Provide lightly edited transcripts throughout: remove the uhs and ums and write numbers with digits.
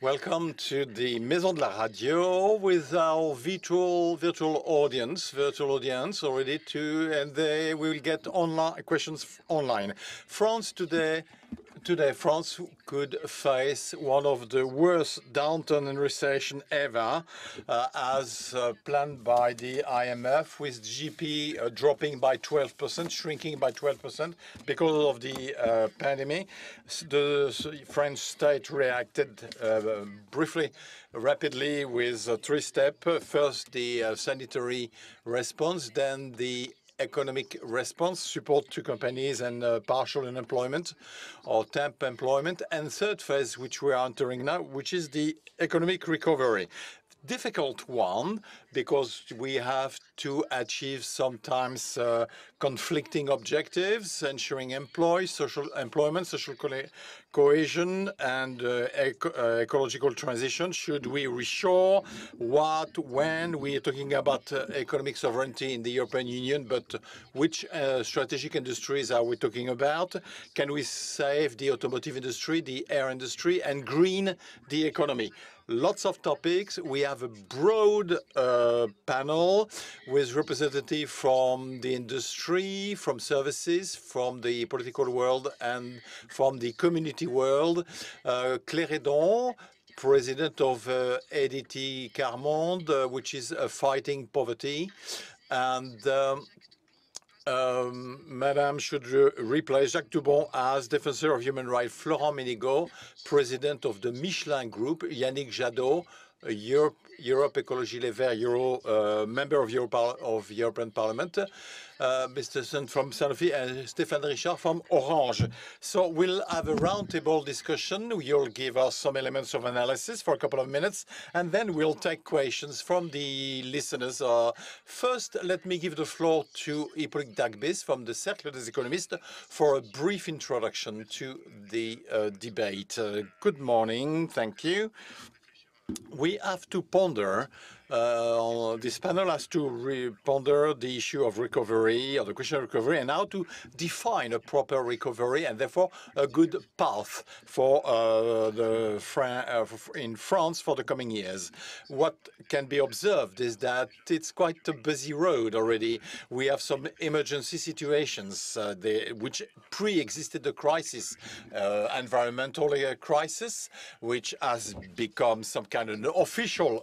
Welcome to the Maison de la Radio with our virtual audience already too, and they will get online questions online. France today, France could face one of the worst downturn and recession ever, as planned by the IMF, with GDP dropping by 12%, shrinking by 12% because of the pandemic. The French state reacted briefly, rapidly with three steps. First, the sanitary response, then the economic response, support to companies and partial unemployment or temp employment, and third phase, which we are entering now, which is the economic recovery. Difficult one because we have to achieve sometimes conflicting objectives, ensuring social employment, social cohesion, and ecological transition. Should we reshore? What? When? We are talking about economic sovereignty in the European Union, but which strategic industries are we talking about? Can we save the automotive industry, the air industry, and green the economy? Lots of topics. We have a broad panel with representatives from the industry, from services, from the political world, and from the community world. Claire HEDON, president of EDT Monde, which is fighting poverty, and Madame should replace Jacques Toubon as Defensor of Human Rights. Florent MENEGAUX, President of the Michelin Group. Yannick, JADOT, Europe Écologie Les Verts, member of European Parliament. Mr. Son from Sanofi and Stéphane Richard from Orange. So we'll have a roundtable discussion. You'll give us some elements of analysis for a couple of minutes, and then we'll take questions from the listeners. First, let me give the floor to Hippolyte D'ALBIS from the Cercle des économistes for a brief introduction to the debate. Good morning. Thank you. We have to ponder, this panel has to ponder the issue of recovery, or the question of recovery, and how to define a proper recovery, and therefore a good path for in France for the coming years. What can be observed is that it's quite a busy road already. We have some emergency situations which pre-existed the crisis, environmental crisis, which has become some kind of an official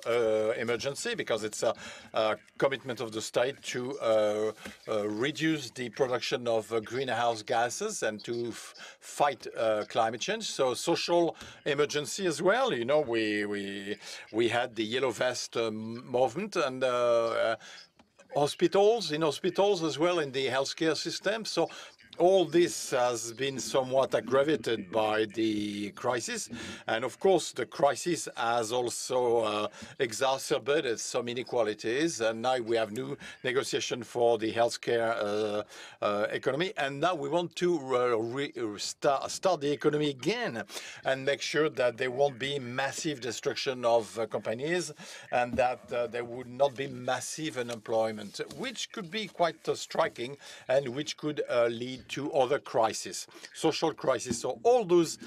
emergency because it's a commitment of the state to reduce the production of greenhouse gases and to fight climate change. So social emergency as well. You know, we had the yellow vest movement, and hospitals as well in the healthcare system. So all this has been somewhat aggravated by the crisis. And of course, the crisis has also exacerbated some inequalities. And now we have new negotiation for the healthcare economy. And now we want to start the economy again and make sure that there won't be massive destruction of companies, and that there would not be massive unemployment, which could be quite striking and which could lead to other crises, social crises. So all those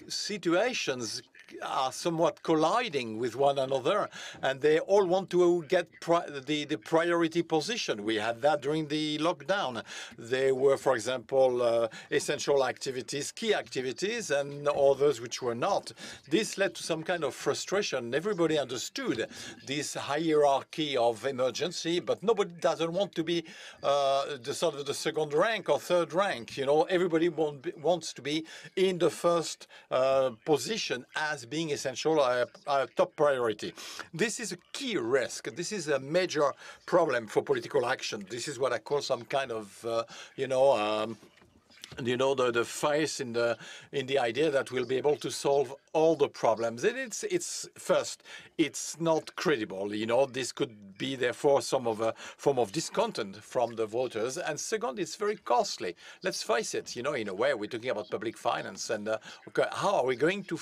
situations are somewhat colliding with one another, and they all want to get the priority position. We had that during the lockdown. There were, for example, essential activities, key activities, and others which were not. This led to some kind of frustration. Everybody understood this hierarchy of emergency, but nobody doesn't want to be the sort of the second rank or third rank. You know, everybody wants to be in the first position as being essential, a top priority. This is a key risk. This is a major problem for political action. This is what I call some kind of, the face in the idea that we'll be able to solve all the problems. And it's first, it's not credible. You know, this could be therefore some of a form of discontent from the voters. And second, it's very costly. Let's face it. You know, in a way, we're talking about public finance, and okay, how are we going to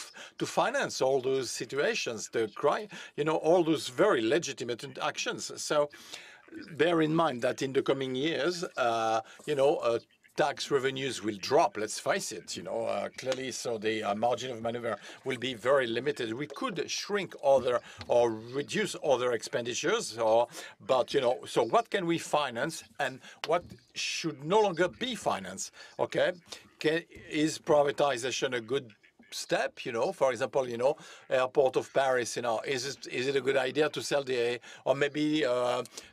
finance all those situations? All those very legitimate actions. So bear in mind that in the coming years, tax revenues will drop, let's face it, clearly, so the margin of maneuver will be very limited. We could shrink other or reduce other expenditures, but, so what can we finance and what should no longer be financed, okay? Is privatization a good step, for example, airport of Paris, is it a good idea to sell or maybe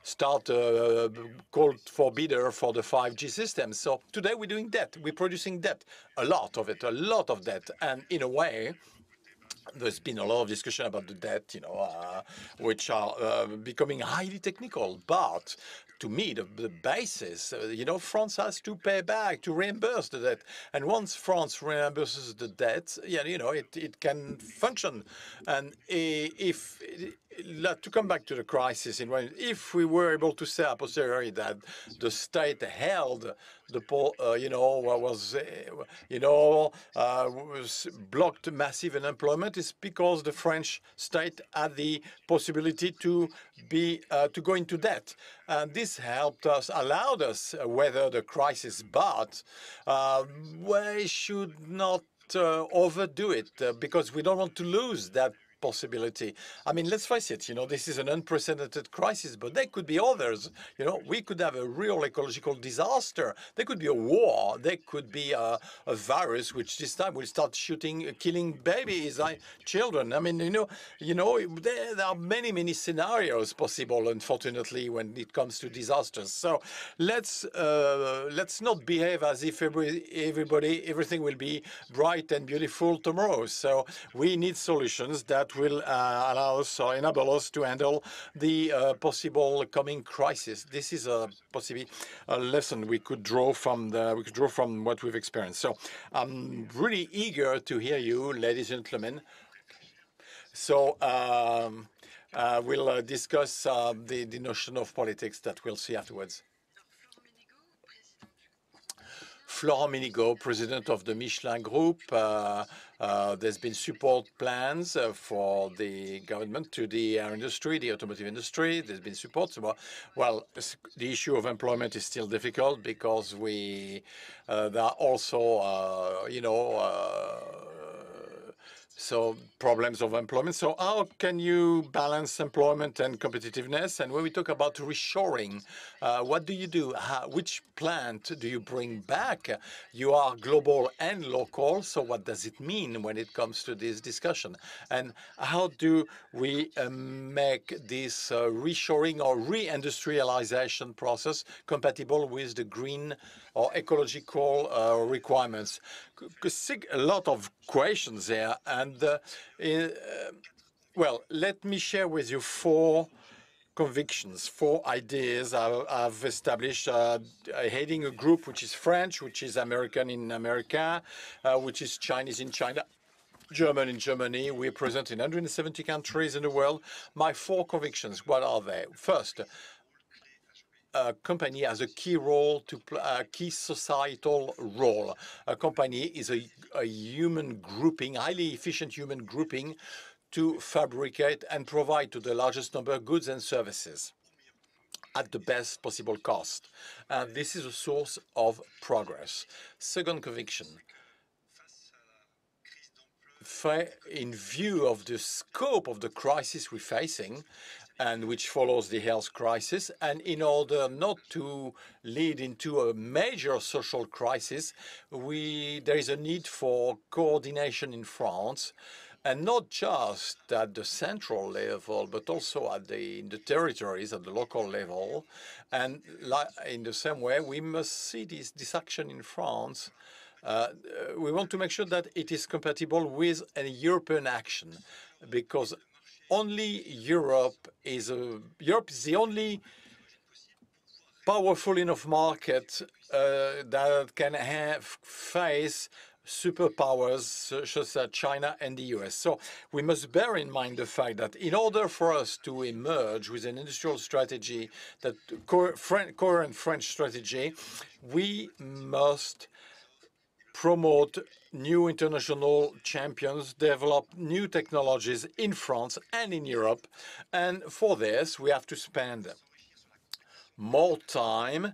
start a call for bidder for the 5G system? So today we're doing debt, we're producing debt, a lot of debt, and in a way, there's been a lot of discussion about the debt, which are becoming highly technical. But to me, the basis, France has to pay back, to reimburse the debt. And once France reimburses the debt, it can function. And to come back to the crisis, if we were able to say a posteriori that the state held the was blocked massive unemployment, is because the French state had the possibility to go into debt, and this allowed us weather the crisis. But we should not overdo it because we don't want to lose that possibility. I mean, let's face it, this is an unprecedented crisis, but there could be others. We could have a real ecological disaster. There could be a war. There could be a virus, which this time will start killing babies, children. I mean, there are many scenarios possible, unfortunately, when it comes to disasters. So let's not behave as if everything will be bright and beautiful tomorrow. So we need solutions that will allow us or enable us to handle the possible coming crisis. This is a lesson we could draw from what we've experienced. So I'm really eager to hear you, ladies and gentlemen. So we'll discuss the notion of politics that we'll see afterwards. Florent MENEGAUX, president of the Michelin Group. There's been support plans for the government to the air industry, the automotive industry. There's been support. Well, the issue of employment is still difficult because there are also, so problems of employment. So how can you balance employment and competitiveness? And when we talk about reshoring, what do you do? Which plant do you bring back? You are global and local, so what does it mean when it comes to this discussion? And how do we make this reshoring or reindustrialization process compatible with the green or ecological requirements? A lot of questions there, and well, let me share with you 4 convictions, 4 ideas I've established, heading a group which is French, which is American in America, which is Chinese in China, German in Germany. We're present in 170 countries in the world. My 4 convictions, what are they? First, a company has a key role to play, a key societal role. A company is a human grouping, highly efficient human grouping, to fabricate and provide to the largest number of goods and services at the best possible cost. And this is a source of progress. Second conviction, in view of the scope of the crisis we're facing, and which follows the health crisis, and in order not to lead into a major social crisis, there is a need for coordination in France, and not just at the central level, but also in the territories, at the local level. And in the same way, we must see this action in France. We want to make sure that it is compatible with a European action, because Europe is the only powerful enough market that can face superpowers such as China and the US. So we must bear in mind the fact that in order for us to emerge with an industrial strategy, that coherent French strategy, we must promote new international champions, develop new technologies in France and in Europe. And for this, we have to spend more time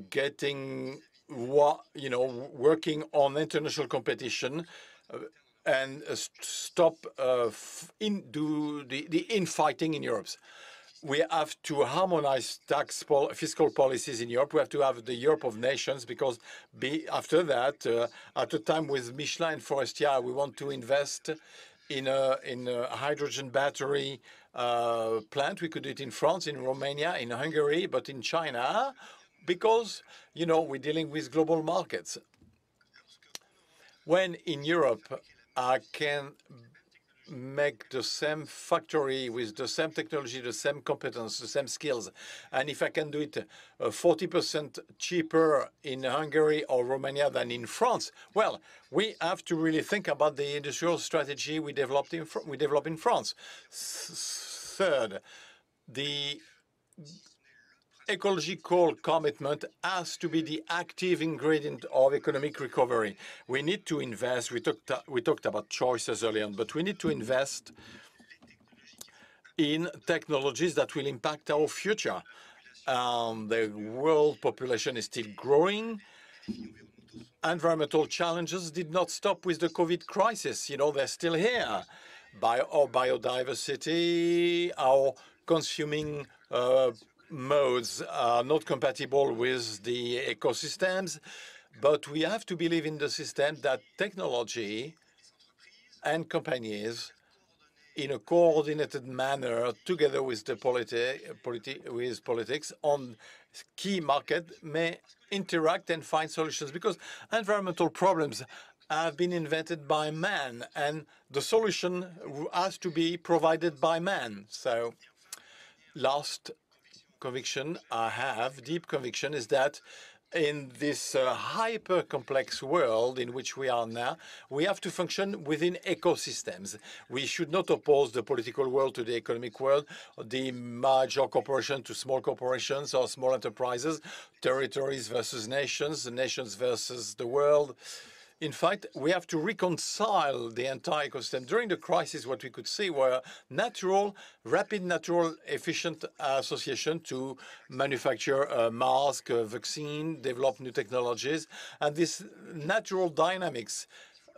getting working on international competition and stop the infighting in Europe. We have to harmonize fiscal policies in Europe. We have to have the Europe of nations, because after that, at a time with Michelin and Forestier, we want to invest in a hydrogen battery plant. We could do it in France, in Romania, in Hungary, but in China, because, we're dealing with global markets. When in Europe, I can make the same factory with the same technology, the same competence, the same skills, and if I can do it 40% cheaper in Hungary or Romania than in France, well, we have to really think about the industrial strategy we develop in France. Third, the ecological commitment has to be the active ingredient of economic recovery. We need to invest. We talked about choices earlier on, but we need to invest in technologies that will impact our future. The world population is still growing. Environmental challenges did not stop with the COVID crisis. They're still here. Our biodiversity, our consuming modes are not compatible with the ecosystems, but we have to believe in the system that technology and companies, in a coordinated manner, together with the politics on key market, may interact and find solutions, because environmental problems have been invented by man, and the solution has to be provided by man. So, last conviction I have, deep conviction, is that in this hyper-complex world in which we are now, we have to function within ecosystems. We should not oppose the political world to the economic world, the major corporation to small corporations or small enterprises, territories versus nations, the nations versus the world. In fact, we have to reconcile the entire ecosystem. During the crisis, what we could see were rapid, natural, efficient association to manufacture a mask, a vaccine, develop new technologies. And this natural dynamics,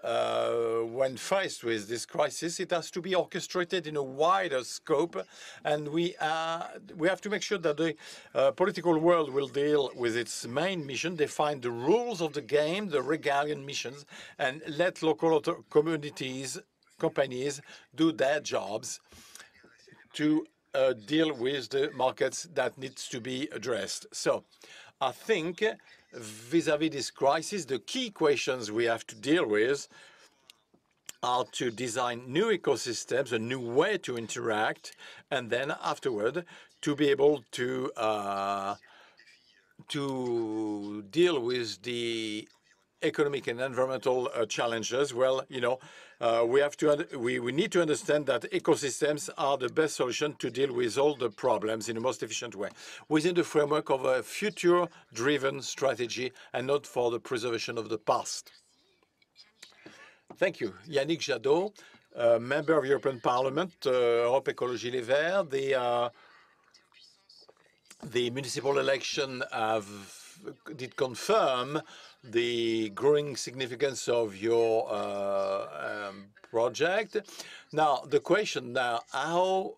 when faced with this crisis, it has to be orchestrated in a wider scope, and we have to make sure that the political world will deal with its main mission, define the rules of the game, the regalian missions, and let local communities, companies do their jobs to deal with the markets that needs to be addressed. So I think vis-à-vis this crisis, the key questions we have to deal with are to design new ecosystems, a new way to interact, and then afterward to be able to deal with the economic and environmental challenges. Well, we need to understand that ecosystems are the best solution to deal with all the problems in the most efficient way, within the framework of a future-driven strategy and not for the preservation of the past. Thank you. Yannick Jadot, member of European Parliament, Europe Écologie Les Verts. The municipal election did confirm the growing significance of your project. Now, the question now, how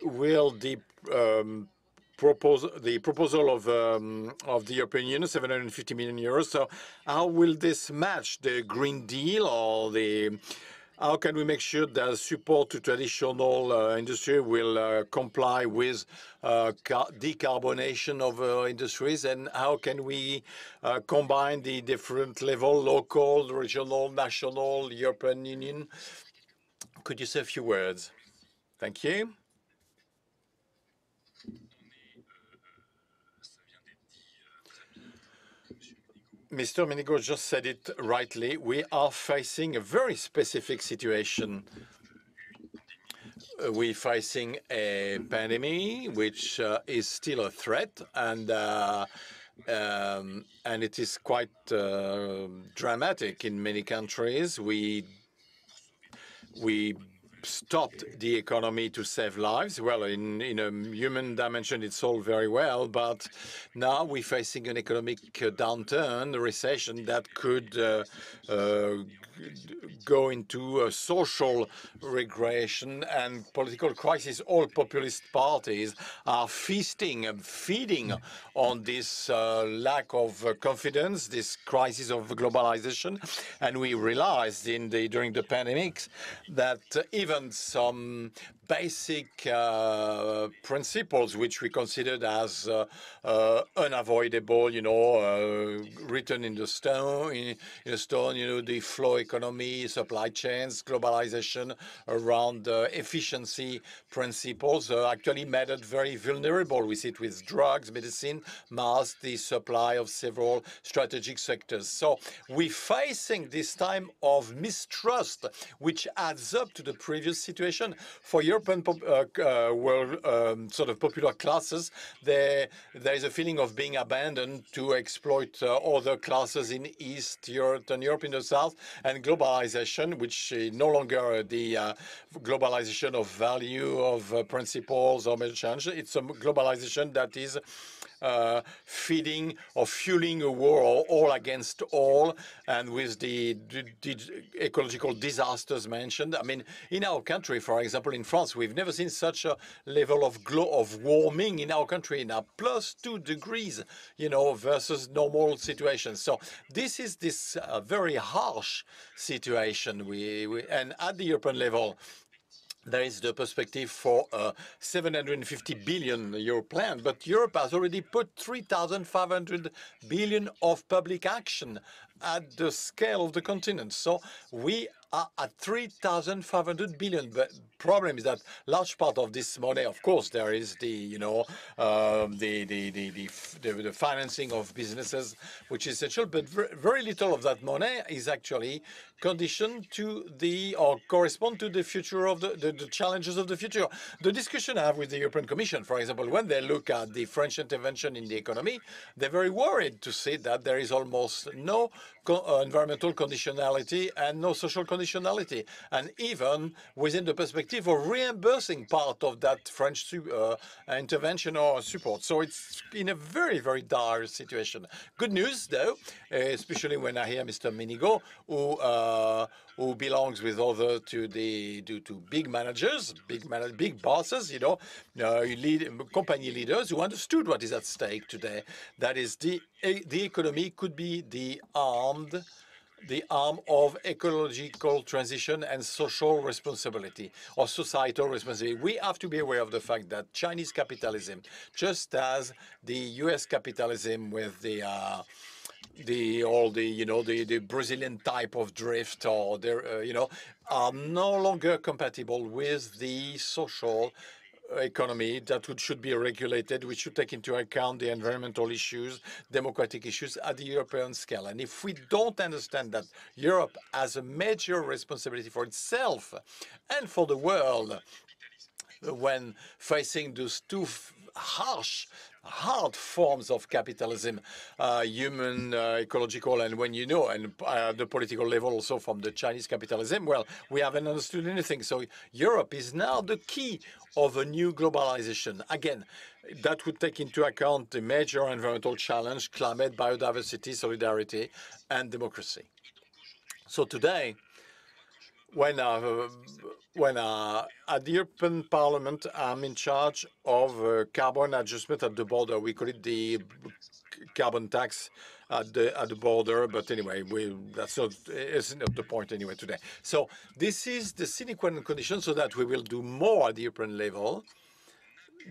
will the proposal of the European Union, 750 million euros, so how will this match the Green Deal, or how can we make sure that support to traditional industry will comply with decarbonation of industries, and how can we combine the different level, local, regional, national, European Union? Could you say a few words? Thank you. Mr. MENEGAUX just said it rightly. We are facing a very specific situation. We're facing a pandemic, which is still a threat, and it is quite dramatic in many countries. We stopped the economy to save lives. Well, in a human dimension, it's all very well, but now we're facing an economic downturn, a recession that could go into a social regression and political crisis. All populist parties are feeding on this lack of confidence, this crisis of globalization, and we realized during the pandemics that even some basic principles which we considered as unavoidable, written in the stone, the flow economy, supply chains, globalization, around efficiency principles, actually made it very vulnerable. We see it with drugs, medicine, masks, the supply of several strategic sectors. So we're facing this time of mistrust, which adds up to the previous situation. For European world sort of popular classes, there is a feeling of being abandoned to exploit other classes in East Europe and Europe in the South, and globalization, which is no longer the globalization of value, of principles or major change. It's a globalization that is feeding or fueling a war all against all, and with the ecological disasters mentioned. I mean, in our country, for example, in France, we've never seen such a level of warming in our country, now +2 degrees, versus normal situations. So this is very harsh situation. And at the European level, there is the perspective for a 750 billion euro plan, but Europe has already put 3,500 billion of public action at the scale of the continent. So we are at 3,500 billion. But problem is that large part of this money, of course, there is the financing of businesses, which is essential, but very little of that money is actually conditioned to or correspond to the future of the challenges of the future. The discussion I have with the European Commission, for example, when they look at the French intervention in the economy, they're very worried to see that there is almost no environmental conditionality and no social conditionality, and even within the perspective of reimbursing part of that French intervention or support. So it's in a very, very dire situation. Good news, though, especially when I hear Mr. MENEGAUX, who belongs with other to big managers, big bosses, company leaders who understood what is at stake today. That is, the economy could be the arm of ecological transition and social responsibility or societal responsibility. We have to be aware of the fact that Chinese capitalism, just as the U.S. capitalism with the Brazilian type of drift, or are no longer compatible with the social economy that should be regulated, which should take into account the environmental issues, democratic issues at the European scale. And if we don't understand that Europe has a major responsibility for itself and for the world when facing those two hard forms of capitalism, human, ecological, and the political level also from the Chinese capitalism, well, we haven't understood anything. So Europe is now the key of a new globalization. Again, that would take into account the major environmental challenge, climate, biodiversity, solidarity, and democracy. So today, when at the European Parliament, I'm in charge of carbon adjustment at the border. We call it the carbon tax at the border, but anyway, isn't the point anyway today. So this is the sine qua non condition, so that we will do more at the European level,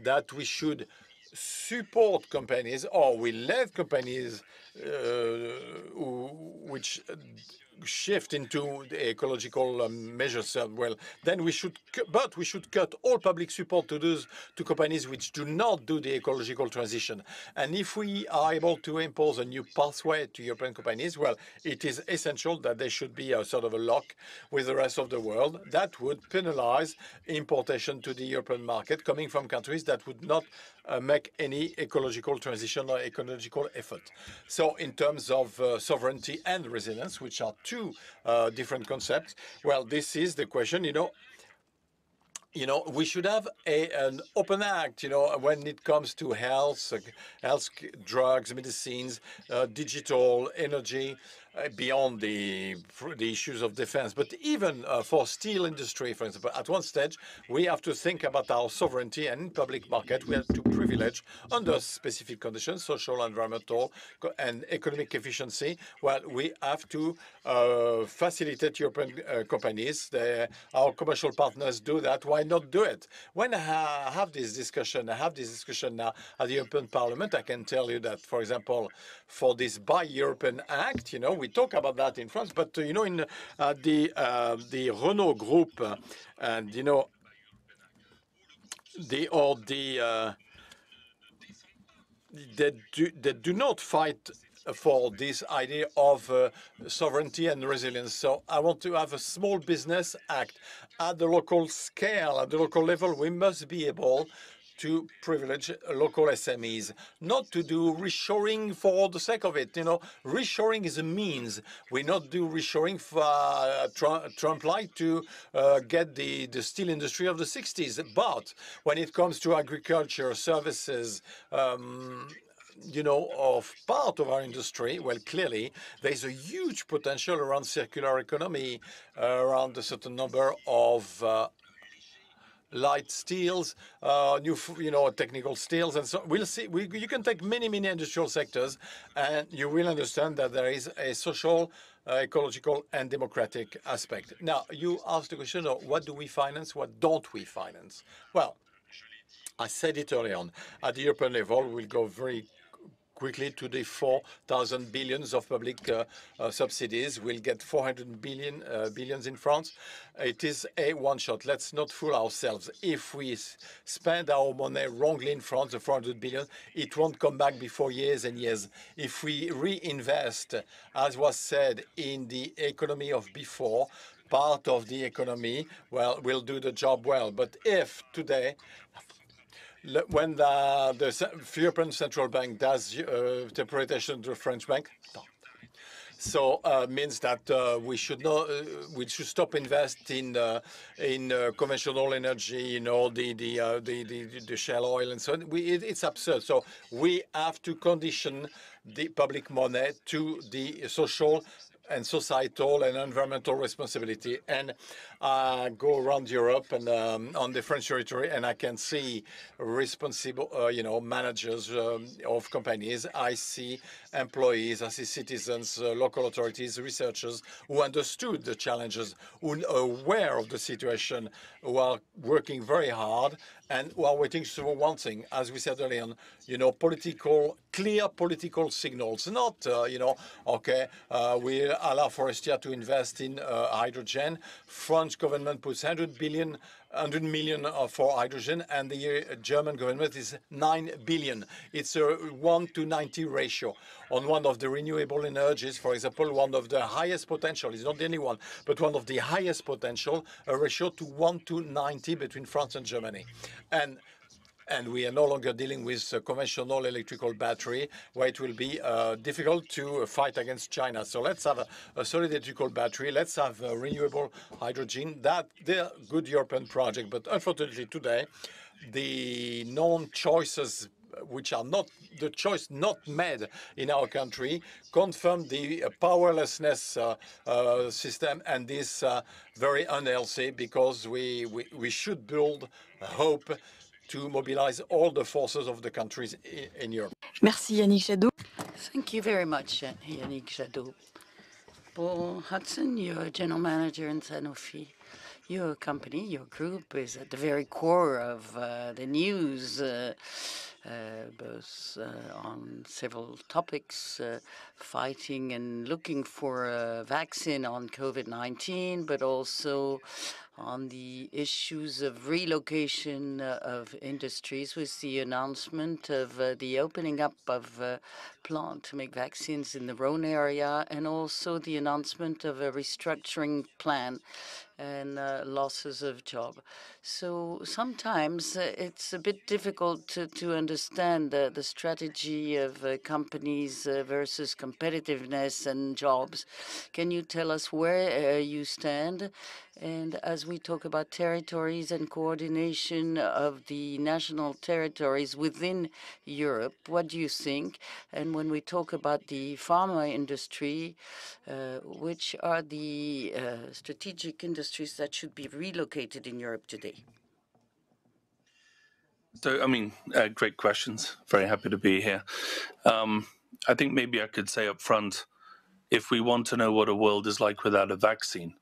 that we should support companies, or we let companies which shift into the ecological measures. Well, then we should cut all public support to companies which do not do the ecological transition. And if we are able to impose a new pathway to European companies, well, it is essential that there should be a sort of a lock with the rest of the world that would penalize importation to the European market coming from countries that would not make any ecological transition or ecological effort. So in terms of sovereignty and resilience, which are two different concepts, well, this is the question, we should have an open act, when it comes to health, drugs, medicines, digital, energy, beyond the issues of defense. But even for steel industry, for example, at one stage, we have to think about our sovereignty, and in public market, we have to privilege, under specific conditions, social, environmental, and economic efficiency. Well, we have to facilitate European companies. Our commercial partners do that. Why not do it? When I have this discussion now at the European Parliament, I can tell you that, for example, for this Buy European Act, we talk about that in France, but in the Renault Group, and they do not fight for this idea of sovereignty and resilience. So I want to have a small business act at the local scale, at the local level. We must be able to privilege local SMEs, not to do reshoring for the sake of it. Reshoring is a means. We not do reshoring for Trump like to get the steel industry of the 60s. But when it comes to agriculture, services, of part of our industry, well, clearly, there's a huge potential around circular economy, around a certain number of light steels, new, technical steels, and so we'll see. You can take many industrial sectors, and you will understand that there is a social, ecological, and democratic aspect. Now, you asked the question of what do we finance, what don't we finance? Well, I said it early on. At the European level, we'll go very quickly to the 4,000 billions of public subsidies. We'll get 400 billions in France. It is a one-shot. Let's not fool ourselves. If we spend our money wrongly in France, the 400 billion, it won't come back before years and years. If we reinvest, as was said, in the economy of before, part of the economy, well, we'll do the job well. But if today, when the European Central Bank does interpretation to the French bank, so means that we should stop investing in conventional energy, the shale oil and so on. It's absurd. So we have to condition the public money to the social and societal and environmental responsibility. And I go around Europe and on the French territory, and I can see responsible, managers of companies. I see employees, I see citizens, local authorities, researchers who understood the challenges, who are aware of the situation, who are working very hard, and who are waiting for one thing, as we said earlier on, clear political signals, not, we allow Forestier to invest in hydrogen. French government puts 100 million for hydrogen, and the German government is 9 billion. It's a 1 to 90 ratio. On one of the renewable energies, for example, one of the highest potential, it's not the only one, but one of the highest potential, a ratio to 1 to 90 between France and Germany. And we are no longer dealing with conventional electrical battery, where it will be difficult to fight against China. So let's have a solid electrical battery. Let's have renewable hydrogen. They're good European project, but unfortunately today, the non-choices which are not the choice not made in our country confirm the powerlessness system, and this very unhealthy, because we should build hope to mobilize all the forces of the countries in Europe. Merci Yannick Jadot. Thank you very much, Yannick Jadot. Paul Hudson, you're a general manager in Sanofi. Your company, your group, is at the very core of the news, both on several topics, fighting and looking for a vaccine on COVID-19, but also on the issues of relocation of industries, with the announcement of the opening up of a plant to make vaccines in the Rhone area, and also the announcement of a restructuring plan and losses of job. So sometimes it's a bit difficult to understand the strategy of companies versus competitiveness and jobs. Can you tell us where you stand And as we talk about territories and coordination of the national territories within Europe, what do you think? And when we talk about the pharma industry, which are the strategic industries that should be relocated in Europe today? So, I mean, great questions. Very happy to be here. I think maybe I could say up front, if we want to know what a world is like without a vaccine,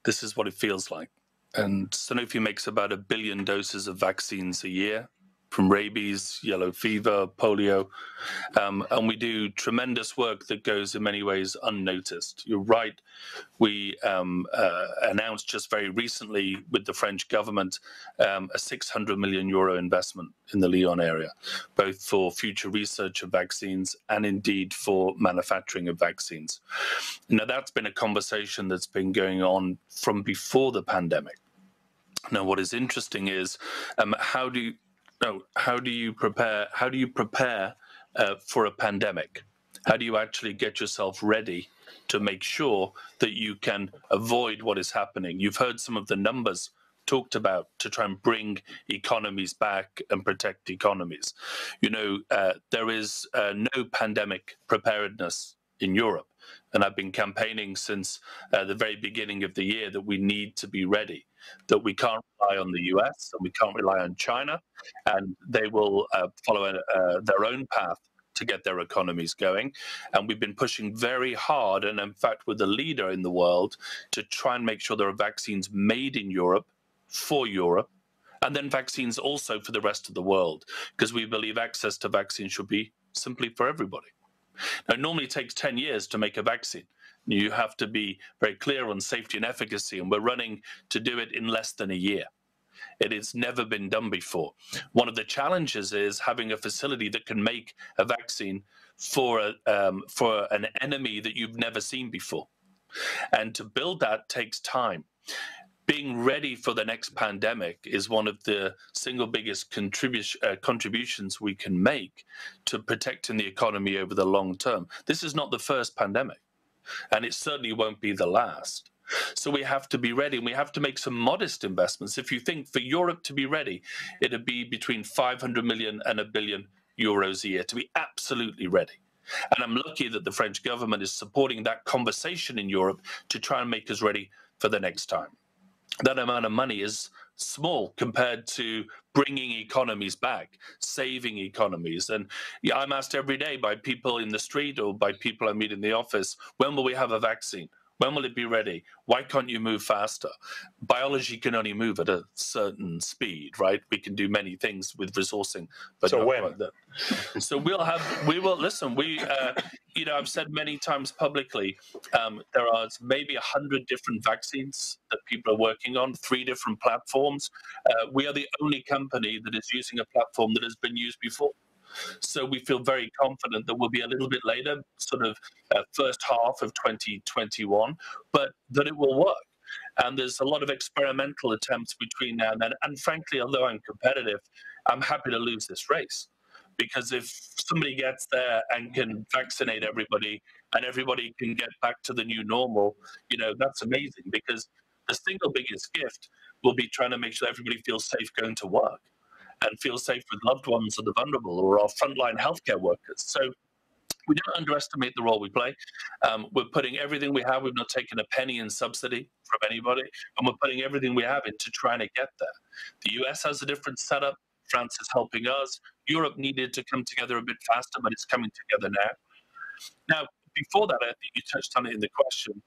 this is what it feels like. And Sanofi makes about 1 billion doses of vaccines a year, from rabies, yellow fever, polio, and we do tremendous work that goes in many ways unnoticed. You're right, we announced just very recently with the French government a 600 million euro investment in the Lyon area, both for future research of vaccines and indeed for manufacturing of vaccines. Now, that's been a conversation that's been going on from before the pandemic. Now, what is interesting is how do you prepare for a pandemic? How do you actually get yourself ready to make sure that you can avoid what is happening? You've heard some of the numbers talked about to try and bring economies back and protect economies. You know, there is no pandemic preparedness in Europe. And I've been campaigning since the very beginning of the year that we need to be ready, that we can't rely on the US and we can't rely on China, and they will follow their own path to get their economies going. And we've been pushing very hard, and in fact, we're the leader in the world, to try and make sure there are vaccines made in Europe for Europe, and then vaccines also for the rest of the world, because we believe access to vaccines should be simply for everybody. Now, it normally takes 10 years to make a vaccine. You have to be very clear on safety and efficacy, and we're running to do it in less than a year. It has never been done before. One of the challenges is having a facility that can make a vaccine for an enemy that you've never seen before. And to build that takes time. Being ready for the next pandemic is one of the single biggest contributions we can make to protecting the economy over the long term. This is not the first pandemic, and it certainly won't be the last. So we have to be ready, and we have to make some modest investments. If you think for Europe to be ready, it'd be between 500 million and 1 billion euros a year to be absolutely ready. And I'm lucky that the French government is supporting that conversation in Europe to try and make us ready for the next time. That amount of money is small compared to bringing economies back, saving economies. And yeah, I'm asked every day by people in the street or by people I meet in the office, when will we have a vaccine? When will it be ready? Why can't you move faster? Biology can only move at a certain speed, right? We can do many things with resourcing, but so not when? quite that. So listen, you know, I've said many times publicly, there are maybe 100 different vaccines that people are working on, 3 different platforms. We are the only company that is using a platform that has been used before. So we feel very confident that we'll be a little bit later, sort of first half of 2021, but that it will work. And there's a lot of experimental attempts between now and then. And frankly, although I'm competitive, I'm happy to lose this race. Because if somebody gets there and can vaccinate everybody and everybody can get back to the new normal, you know, that's amazing. Because the single biggest gift will be trying to make sure everybody feels safe going to work and feel safe with loved ones or the vulnerable or our frontline healthcare workers. So we don't underestimate the role we play. We're putting everything we have. We've not taken a penny in subsidy from anybody, and we're putting everything we have into trying to get there. The US has a different setup. France is helping us. Europe needed to come together a bit faster, but it's coming together now. Now, before that, I think you touched on it in the question.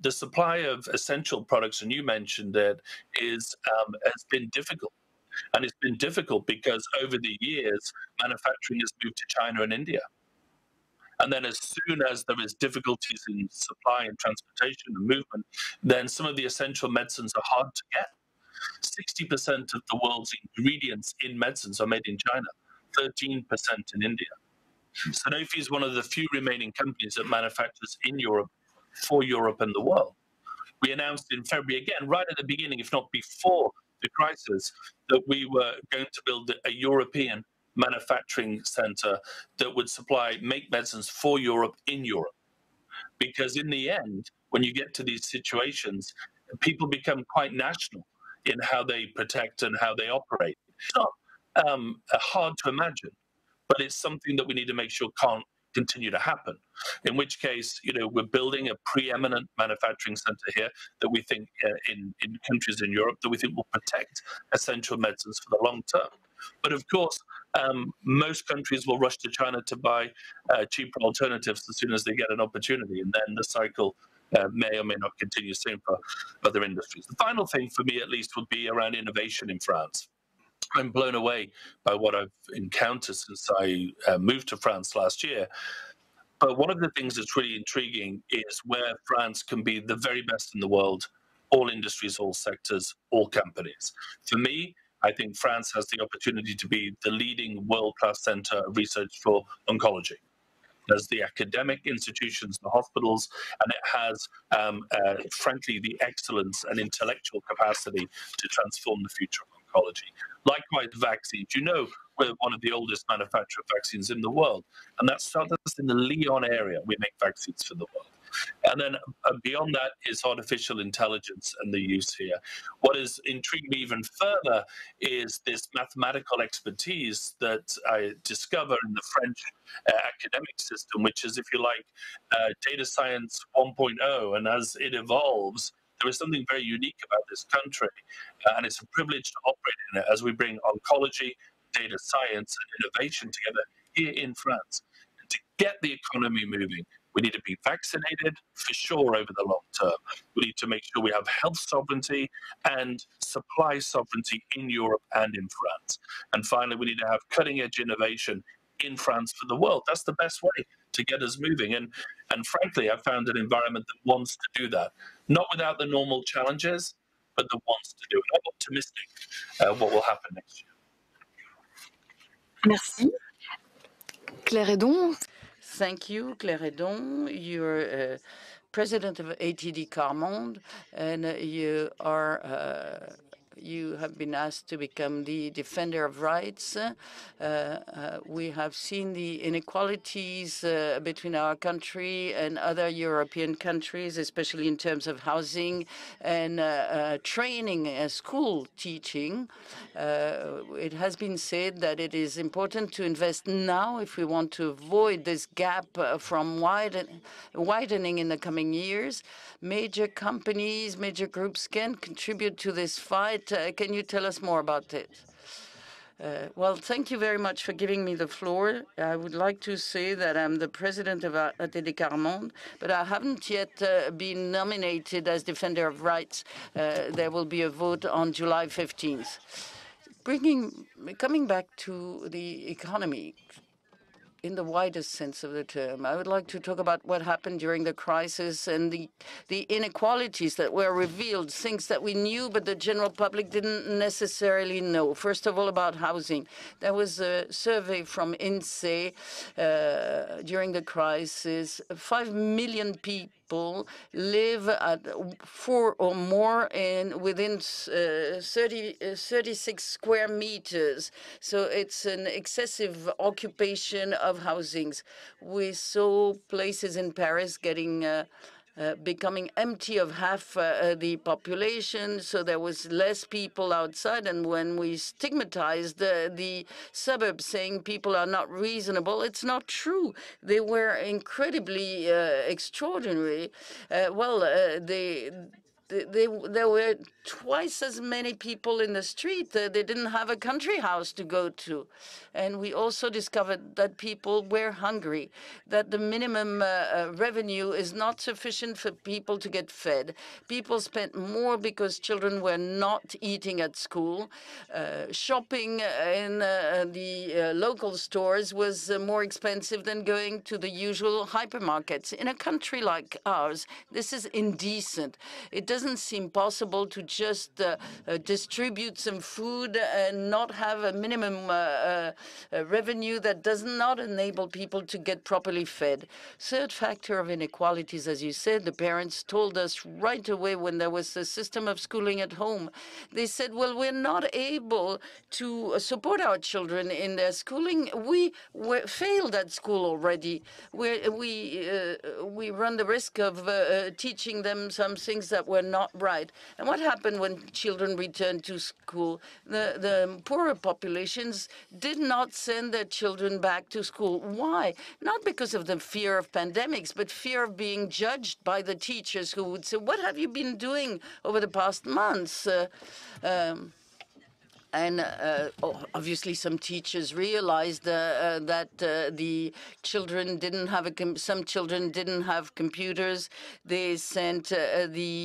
The supply of essential products, and you mentioned it, has been difficult. And it's been difficult because over the years, manufacturing has moved to China and India. And then as soon as there is difficulties in supply and transportation and movement, then some of the essential medicines are hard to get. 60% of the world's ingredients in medicines are made in China, 13% in India. Sanofi is one of the few remaining companies that manufactures in Europe, for Europe and the world. We announced in February, again, right at the beginning, if not before the crisis, that we were going to build a European manufacturing center that would make medicines for Europe in Europe. Because in the end, when you get to these situations, people become quite national in how they protect and how they operate. It's not hard to imagine, but it's something that we need to make sure can't continue to happen. In which case, we're building a preeminent manufacturing center here that we think in countries in Europe that we think will protect essential medicines for the long term. But of course, most countries will rush to China to buy cheaper alternatives as soon as they get an opportunity, and then the cycle may or may not continue soon for other industries. The final thing for me, at least, would be around innovation in France. I'm blown away by what I've encountered since I moved to France last year. But one of the things that's really intriguing is where France can be the very best in the world, all industries, all sectors, all companies. For me, I think France has the opportunity to be the leading world-class center of research for oncology. There's the academic institutions, the hospitals, and it has, frankly, the excellence and intellectual capacity to transform the future of oncology. Likewise, vaccines. We're one of the oldest manufacturer of vaccines in the world, and that's not just in the Lyon area. We make vaccines for the world. And then beyond that is artificial intelligence and the use here. What has intrigued me even further is this mathematical expertise that I discover in the French academic system, which is, if you like, data science 1.0. And as it evolves, there is something very unique about this country, and it's a privilege to operate in it as we bring oncology, data science, and innovation together here in France. And to get the economy moving, we need to be vaccinated for sure over the long term. We need to make sure we have health sovereignty and supply sovereignty in Europe and in France. And finally, we need to have cutting-edge innovation in France for the world. That's the best way to get us moving. And frankly, I found an environment that wants to do that, not without the normal challenges, but that wants to do it. I'm optimistic what will happen next year. Merci. Claire Hédon. Thank you, Claire Hédon. You're president of ATD Monde, and you have been asked to become the defender of rights. We have seen the inequalities between our country and other European countries, especially in terms of housing and training, school teaching. It has been said that it is important to invest now if we want to avoid this gap from widening in the coming years. Major companies, major groups can contribute to this fight. Can you tell us more about it? Well, thank you very much for giving me the floor. I would like to say that I'm the president of ATD Monde, but I haven't yet been nominated as Defender of Rights. There will be a vote on July 15th. Coming back to the economy, in the widest sense of the term, I would like to talk about what happened during the crisis and the inequalities that were revealed, things that we knew but the general public didn't necessarily know. First of all, about housing. There was a survey from INSEE during the crisis. 5 million people live at 4 or more within 36 square meters. So it's an excessive occupation of housings. We saw places in Paris becoming empty of half the population, so there was less people outside. And when we stigmatized the suburbs, saying people are not reasonable, it's not true. They were incredibly extraordinary. There were twice as many people in the street. They didn't have a country house to go to. And we also discovered that people were hungry, that the minimum revenue is not sufficient for people to get fed. People spent more because children were not eating at school. Shopping in the local stores was more expensive than going to the usual hypermarkets. In a country like ours, this is indecent. It doesn't seem possible to just distribute some food and not have a minimum revenue that does not enable people to get properly fed. Third factor of inequalities, as you said, the parents told us right away when there was a system of schooling at home. They said, well, we're not able to support our children in their schooling. We failed at school already. We run the risk of teaching them some things that were not right. And what happened when children returned to school? The poorer populations did not send their children back to school. Why? Not because of the fear of pandemics, but fear of being judged by the teachers who would say, "What have you been doing over the past months?" Obviously, some teachers realized that the children didn't have some children didn't have computers. They sent the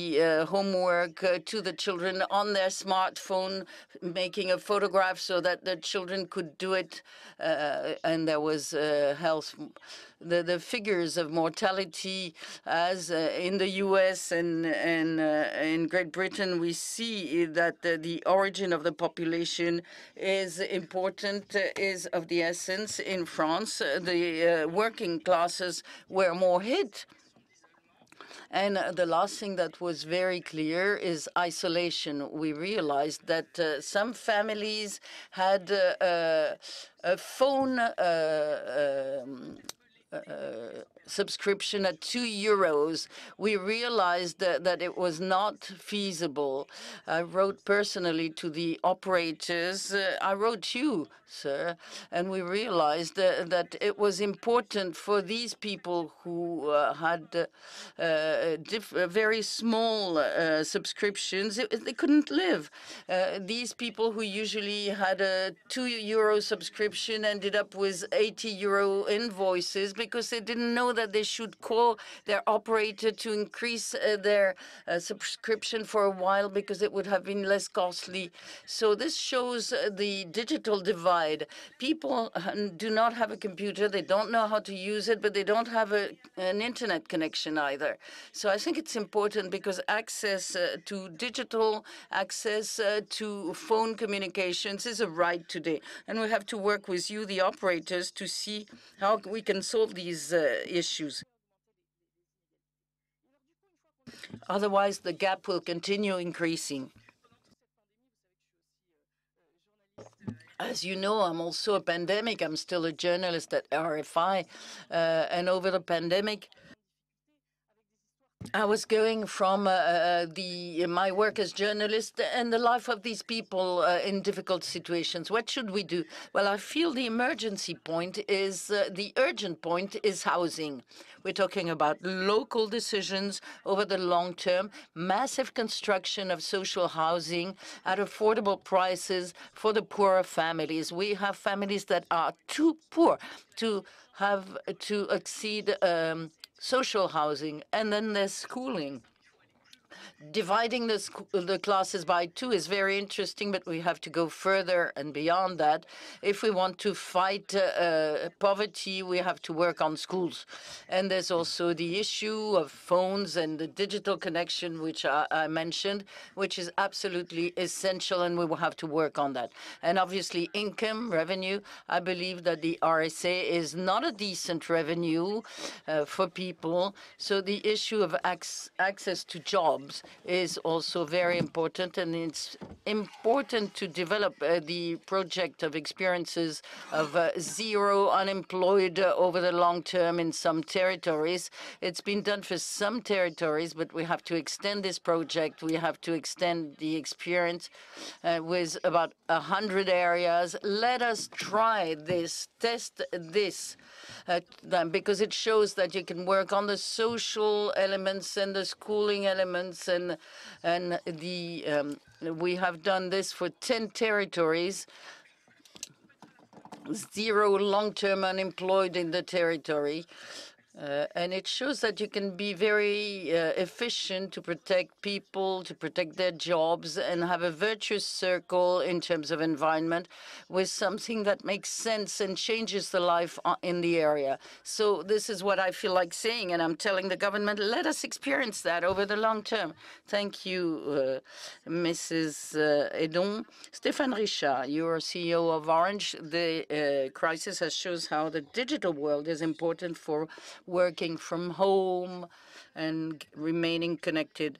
homework to the children on their smartphone, making a photograph so that the children could do it. And there was health. The figures of mortality, as in the U.S. and in Great Britain, we see that the origin of the population is important, is of the essence. In France, the working classes were more hit. And the last thing that was very clear is isolation. We realized that some families had a phone subscription at €2. We realized that it was not feasible. I wrote personally to the operators. I wrote you, sir, and we realized that it was important for these people who had very small subscriptions. They couldn't live. These people who usually had a €2 subscription ended up with €80 invoices because they didn't know that they should call their operator to increase their subscription for a while because it would have been less costly. So this shows the digital divide. People do not have a computer. They don't know how to use it, but they don't have an internet connection either. So I think it's important because access to digital, access to phone communications is a right today. And we have to work with you, the operators, to see how we can solve these issues. Otherwise, the gap will continue increasing. As you know, I'm also a pandemic. I'm still a journalist at RFI. And over the pandemic, I was going from my work as journalist and the life of these people in difficult situations. What should we do? Well, I feel the emergency point is, the urgent point is housing. We're talking about local decisions over the long term, massive construction of social housing at affordable prices for the poorer families. We have families that are too poor to have to exceed social housing, and then there's schooling. Dividing the classes by two is very interesting, but we have to go further and beyond that. If we want to fight poverty, we have to work on schools. And there's also the issue of phones and the digital connection, which I mentioned, which is absolutely essential, and we will have to work on that. And obviously, income, revenue. I believe that the RSA is not a decent revenue for people. So the issue of access to jobs is also very important, and it's important to develop the project of experiences of zero unemployed over the long term in some territories. It's been done for some territories, but we have to extend this project. We have to extend the experience with about 100 areas. Let us try this, test this, because it shows that you can work on the social elements and the schooling elements, and we have done this for 10 territories. Zero long-term unemployed in the territory. And it shows that you can be very efficient to protect people, to protect their jobs, and have a virtuous circle in terms of environment with something that makes sense and changes the life in the area. So this is what I feel like saying, and I'm telling the government, let us experience that over the long term. Thank you, Mrs. HEDON. Stéphane Richard, you are CEO of Orange. The crisis has shown how the digital world is important for working from home and remaining connected.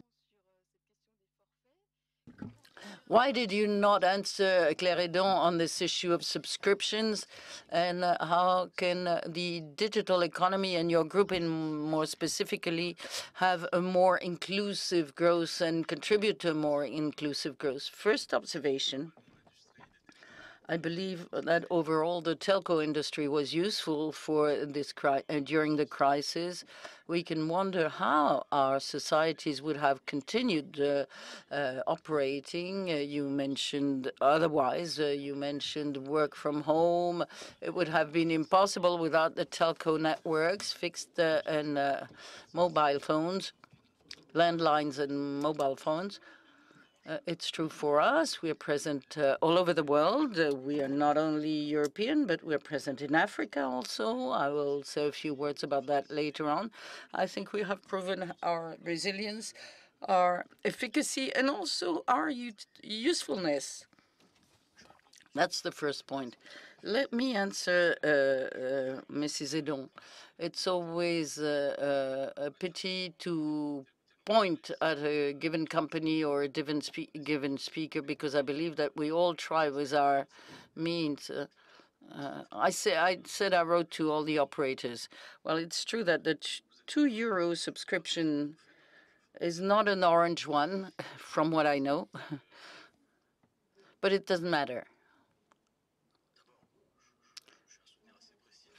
Why did you not answer, Claire Hédon, on this issue of subscriptions? And how can the digital economy and your group, in more specifically, have a more inclusive growth and contribute to more inclusive growth? First observation. I believe that overall the telco industry was useful for this during the crisis. We can wonder how our societies would have continued operating. You mentioned otherwise. You mentioned work from home. It would have been impossible without the telco networks, fixed and mobile phones, landlines and mobile phones. It's true for us. We are present all over the world. We are not only European, but we're present in Africa also. I will say a few words about that later on. I think we have proven our resilience, our efficacy, and also our usefulness. That's the first point. Let me answer Mrs. Hédon. It's always a pity to point at a given company or a given speaker, because I believe that we all try with our means. I said I wrote to all the operators. Well, it's true that the €2 subscription is not an orange one, from what I know, but it doesn't matter.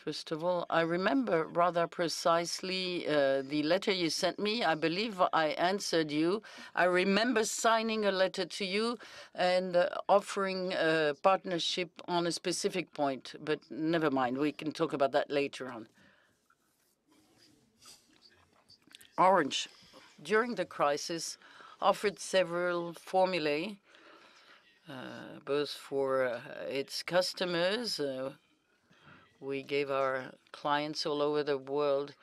First of all, I remember rather precisely the letter you sent me. I believe I answered you. I remember signing a letter to you and offering a partnership on a specific point, but never mind. We can talk about that later on. Orange, during the crisis, offered several formulae, both for its customers. We gave our clients all over the world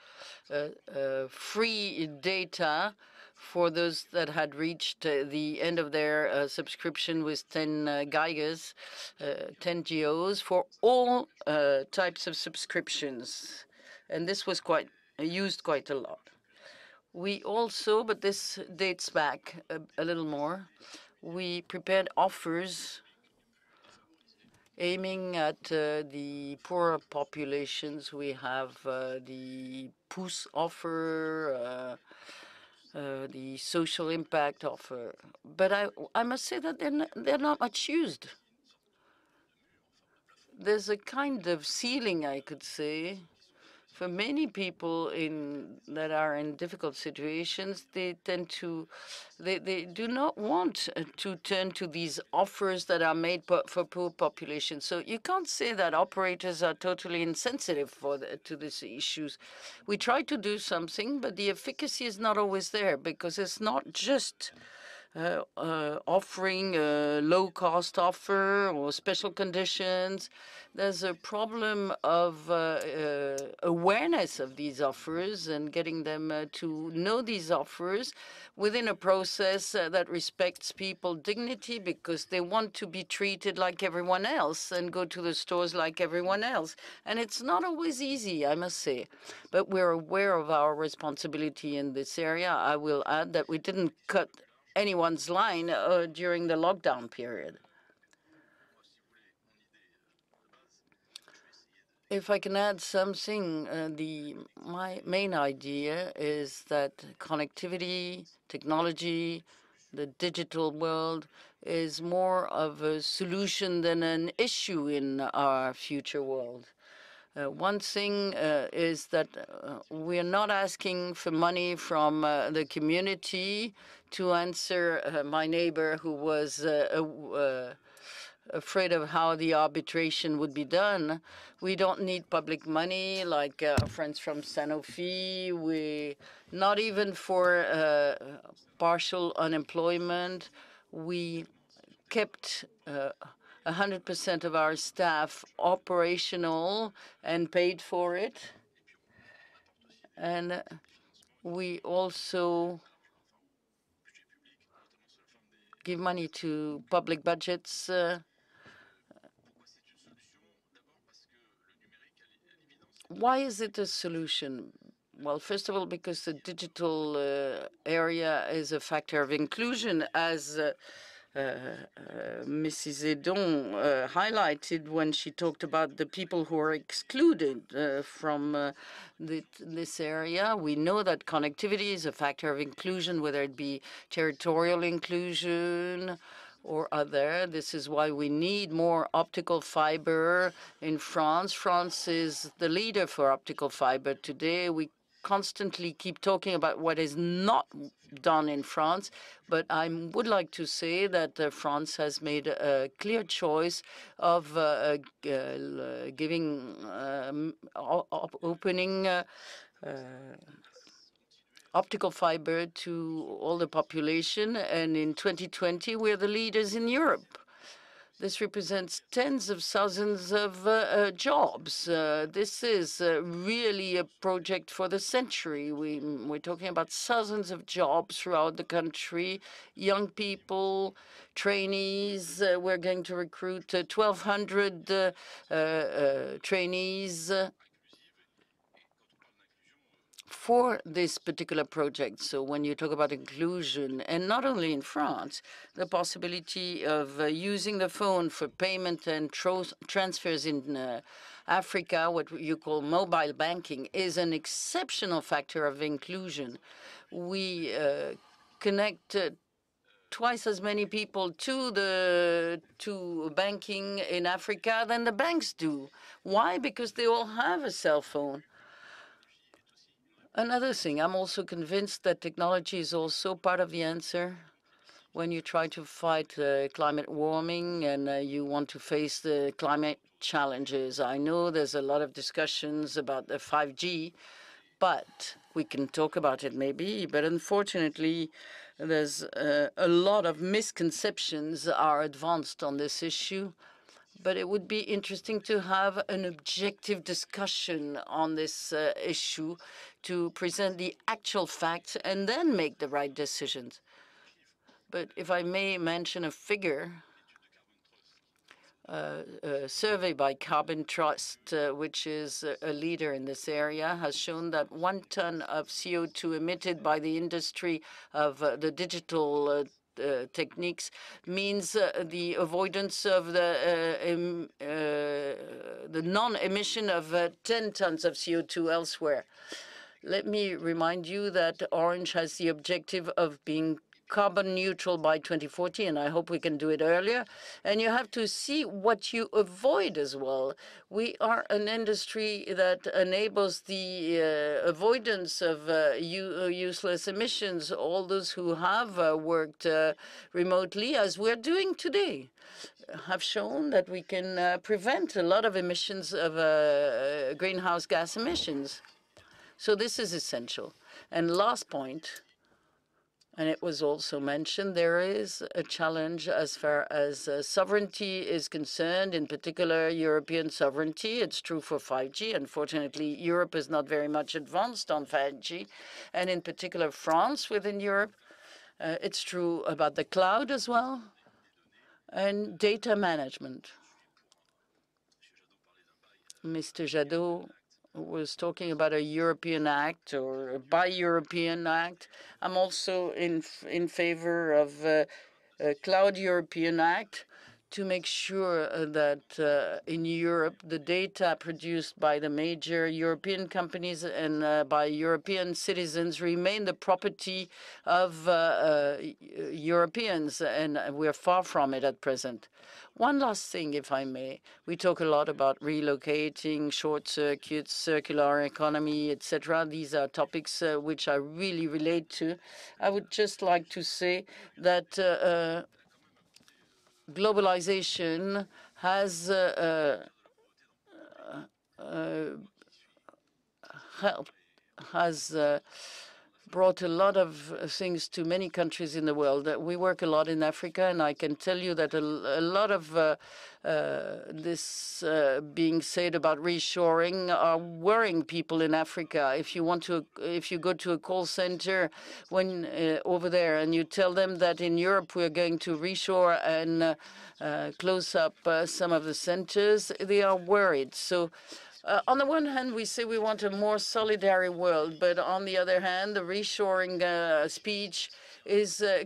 free data for those that had reached the end of their subscription with 10 gigas, 10 GOs for all types of subscriptions. And this was used quite a lot. We also, but this dates back a little more, we prepared offers aiming at the poorer populations. We have the POUS offer, the social impact offer. But I must say that they're not much used. There's a kind of ceiling, I could say. For many people that are in difficult situations, they do not want to turn to these offers that are made for poor populations. So you can't say that operators are totally insensitive to these issues. We try to do something, but the efficacy is not always there, because it's not just offering a low-cost offer or special conditions. There's a problem of awareness of these offers and getting them to know these offers within a process that respects people's dignity, because they want to be treated like everyone else and go to the stores like everyone else. And it's not always easy, I must say. But we're aware of our responsibility in this area. I will add that we didn't cut anyone's line during the lockdown period. If I can add something, my main idea is that connectivity, technology, the digital world is more of a solution than an issue in our future world. One thing is that we're not asking for money from the community. To answer my neighbor who was afraid of how the arbitration would be done, we don't need public money like our friends from Sanofi. Not even for partial unemployment. We kept 100% of our staff operational and paid for it. And we also give money to public budgets. Why is it a solution? Well, first of all, because the digital area is a factor of inclusion, as Mrs. HEDON highlighted when she talked about the people who are excluded from this area. We know that connectivity is a factor of inclusion, whether it be territorial inclusion or other. This is why we need more optical fiber in France. France is the leader for optical fiber today. We constantly keep talking about what is not done in France, but I would like to say that France has made a clear choice of opening optical fiber to all the population, and in 2020 we're the leaders in Europe. This represents tens of thousands of jobs. This is really a project for the century. We're talking about thousands of jobs throughout the country, young people, trainees. We're going to recruit 1,200 trainees for this particular project. So when you talk about inclusion, and not only in France, the possibility of using the phone for payment and transfers in Africa, what you call mobile banking, is an exceptional factor of inclusion. We connect twice as many people to banking in Africa than the banks do. Why? Because they all have a cell phone. Another thing, I'm also convinced that technology is also part of the answer when you try to fight climate warming and you want to face the climate challenges. I know there's a lot of discussions about the 5G, but we can talk about it maybe. But unfortunately, there's a lot of misconceptions are advanced on this issue. But it would be interesting to have an objective discussion on this issue, to present the actual facts and then make the right decisions. But if I may mention a figure, a survey by Carbon Trust, which is a leader in this area, has shown that 1 ton of CO2 emitted by the industry of the digital techniques means the avoidance of the non-emission of 10 tons of CO2 elsewhere. Let me remind you that Orange has the objective of being carbon neutral by 2040, and I hope we can do it earlier. And you have to see what you avoid as well. We are an industry that enables the avoidance of useless emissions. All those who have worked remotely, as we're doing today, have shown that we can prevent a lot of emissions of greenhouse gas emissions. So this is essential. And last point, and it was also mentioned, there is a challenge as far as sovereignty is concerned, in particular European sovereignty. It's true for 5G. Unfortunately, Europe is not very much advanced on 5G, and in particular France within Europe. It's true about the cloud as well, and data management. Mr. Jadot was talking about a European Act or a bi-European Act. I'm also in favor of a Cloud European Act to make sure that in Europe, the data produced by the major European companies and by European citizens remain the property of Europeans, and we're far from it at present. One last thing, if I may. We talk a lot about relocating, short circuits, circular economy, etc. These are topics which I really relate to. I would just like to say that globalization has brought a lot of things to many countries in the world. We work a lot in Africa, and I can tell you that a lot of this being said about reshoring are worrying people in Africa. If you go to a call center when over there and you tell them that in Europe we're going to reshore and close up some of the centers, they are worried. So. On the one hand, we say we want a more solidary world, but on the other hand, the reshoring speech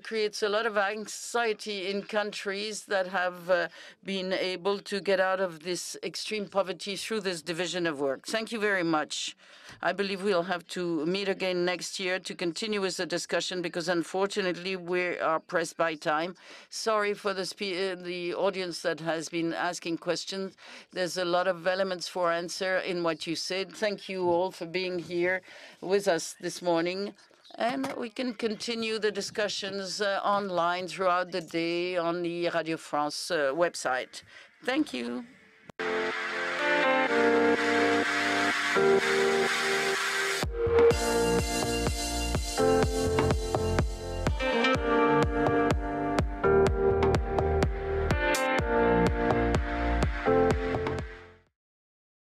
creates a lot of anxiety in countries that have been able to get out of this extreme poverty through this division of work. Thank you very much. I believe we'll have to meet again next year to continue with the discussion because unfortunately we are pressed by time. Sorry for the audience that has been asking questions. There's a lot of elements for answer in what you said. Thank you all for being here with us this morning. And we can continue the discussions online throughout the day on the Radio France website. Thank you.